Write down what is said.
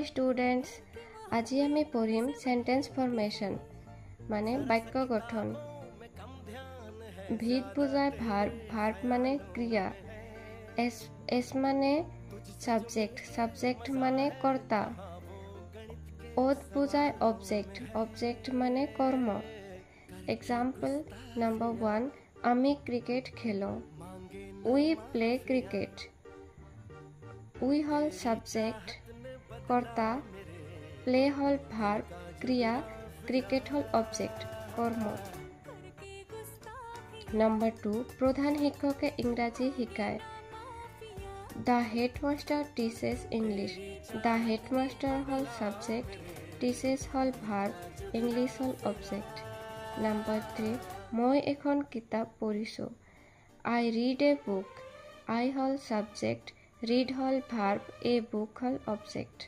Hello students, আজি আমি পঢ়িম সেন্টেন্স ফরমেশন মানে বাক্য গঠন। ভিত বুজায় ভার্ব, ভার্ব মানে ক্রিয়া, এস মানে সাবজেক্ট, সাবজেক্ট মানে কর্তা, ওত বুজায় অবজেক্ট, অবজেক্ট মানে কর্ম। এক্সাম্পল নাম্বার 1, আমি ক্রিকেট খেলো। উই প্লে ক্রিকেট। উই হল সাবজেক্ট, কর্তা, প্লে হল ভার্ব ক্রিয়া, ক্রিকেট হল অবজেক্ট কর্ম। নাম্বার 2, প্রধান শিক্ষকে ইংৰাজী শিকায়। The headmaster teaches English. The headmaster hall subject, teaches hall verb, English hall object. Number 3, মই এখন কিতাপ পঢ়িছো। আই ৰিড এ বুক। আই হল সাবজেক্ট, ৰিড হল ভাৰ্ব, এ বুক হল অবজেক্ট।